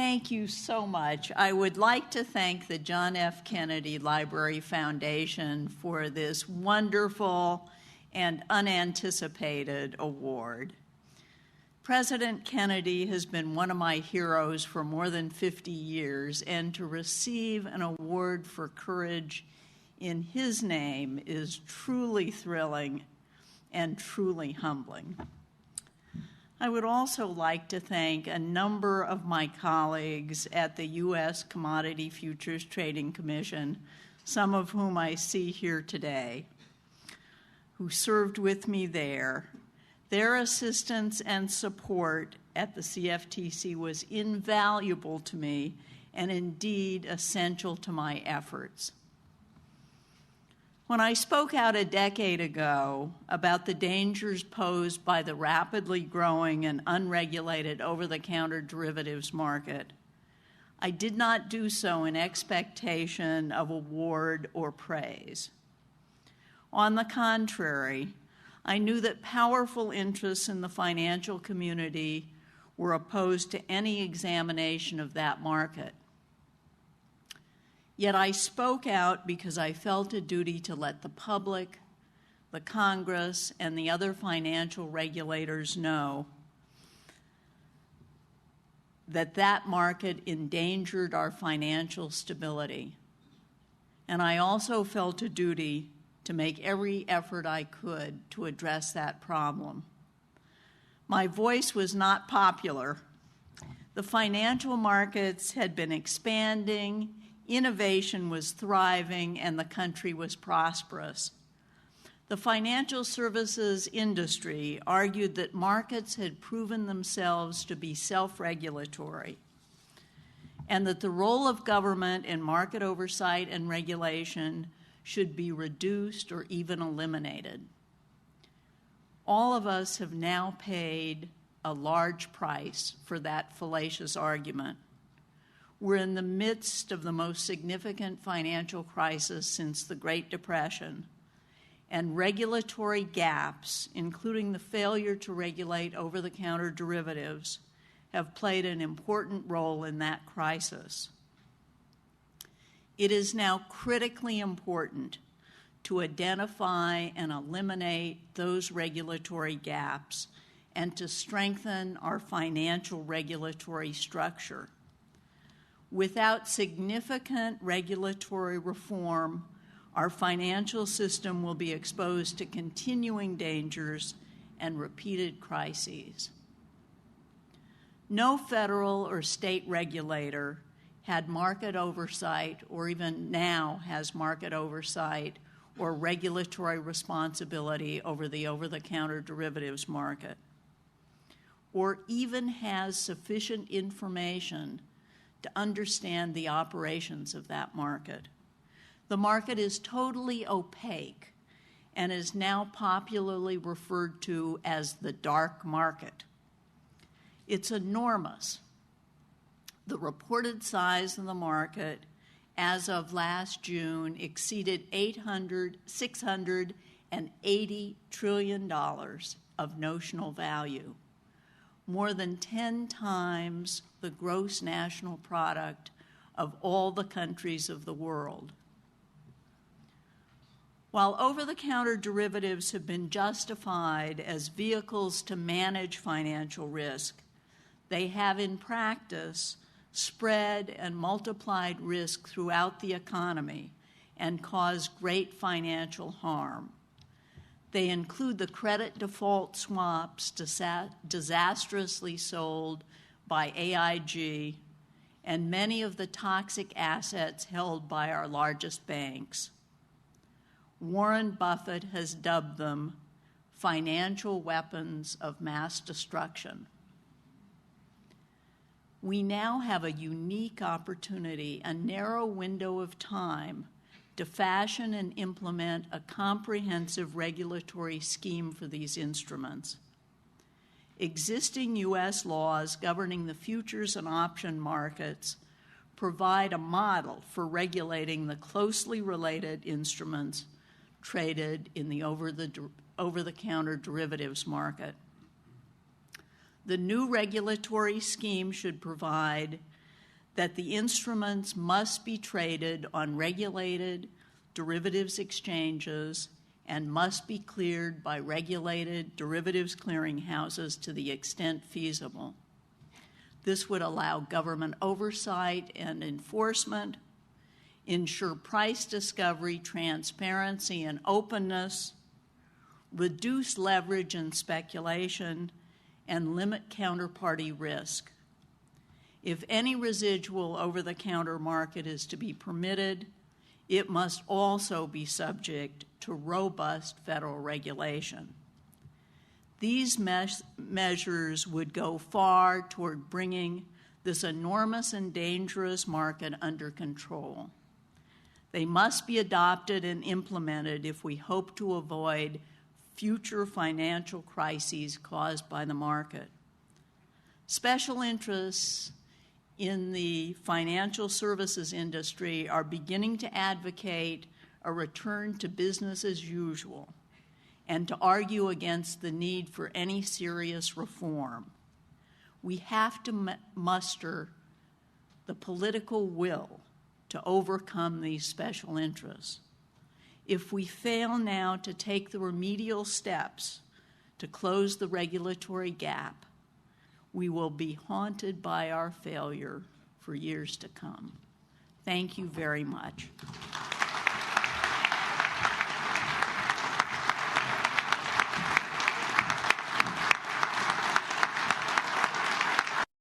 Thank you so much. I would like to thank the John F. Kennedy Library Foundation for this wonderful and unanticipated award. President Kennedy has been one of my heroes for more than 50 years, and to receive an award for courage in his name is truly thrilling and truly humbling. I would also like to thank a number of my colleagues at the U.S. Commodity Futures Trading Commission, some of whom I see here today, who served with me there. Their assistance and support at the CFTC was invaluable to me and indeed essential to my efforts. When I spoke out a decade ago about the dangers posed by the rapidly growing and unregulated over-the-counter derivatives market, I did not do so in expectation of award or praise. On the contrary, I knew that powerful interests in the financial community were opposed to any examination of that market. Yet I spoke out because I felt a duty to let the public, the Congress, and the other financial regulators know that that market endangered our financial stability. And I also felt a duty to make every effort I could to address that problem. My voice was not popular. The financial markets had been expanding, innovation was thriving, and the country was prosperous. The financial services industry argued that markets had proven themselves to be self-regulatory, and that the role of government in market oversight and regulation should be reduced or even eliminated. All of us have now paid a large price for that fallacious argument. We're in the midst of the most significant financial crisis since the Great Depression, and regulatory gaps, including the failure to regulate over-the-counter derivatives, have played an important role in that crisis. It is now critically important to identify and eliminate those regulatory gaps and to strengthen our financial regulatory structure. Without significant regulatory reform, our financial system will be exposed to continuing dangers and repeated crises. No federal or state regulator had market oversight, or even now has market oversight or regulatory responsibility over the over-the-counter derivatives market, or even has sufficient information to understand the operations of that market. The market is totally opaque and is now popularly referred to as the dark market. It's enormous. The reported size of the market as of last June exceeded $680 trillion of notional value, more than 10 times the gross national product of all the countries of the world. While over-the-counter derivatives have been justified as vehicles to manage financial risk, they have in practice spread and multiplied risk throughout the economy and caused great financial harm. They include the credit default swaps disastrously sold by AIG and many of the toxic assets held by our largest banks. Warren Buffett has dubbed them financial weapons of mass destruction. We now have a unique opportunity, a narrow window of time, to fashion and implement a comprehensive regulatory scheme for these instruments. Existing U.S. laws governing the futures and option markets provide a model for regulating the closely related instruments traded in the over-the-counter derivatives market. The new regulatory scheme should provide that the instruments must be traded on regulated derivatives exchanges and must be cleared by regulated derivatives clearinghouses to the extent feasible. This would allow government oversight and enforcement, ensure price discovery, transparency, and openness, reduce leverage and speculation, and limit counterparty risk. If any residual over-the-counter market is to be permitted, it must also be subject to robust federal regulation. These measures would go far toward bringing this enormous and dangerous market under control. They must be adopted and implemented if we hope to avoid future financial crises caused by the market. Special interests in the financial services industry are beginning to advocate a return to business as usual and to argue against the need for any serious reform. We have to muster the political will to overcome these special interests. If we fail now to take the remedial steps to close the regulatory gap, we will be haunted by our failure for years to come. Thank you very much.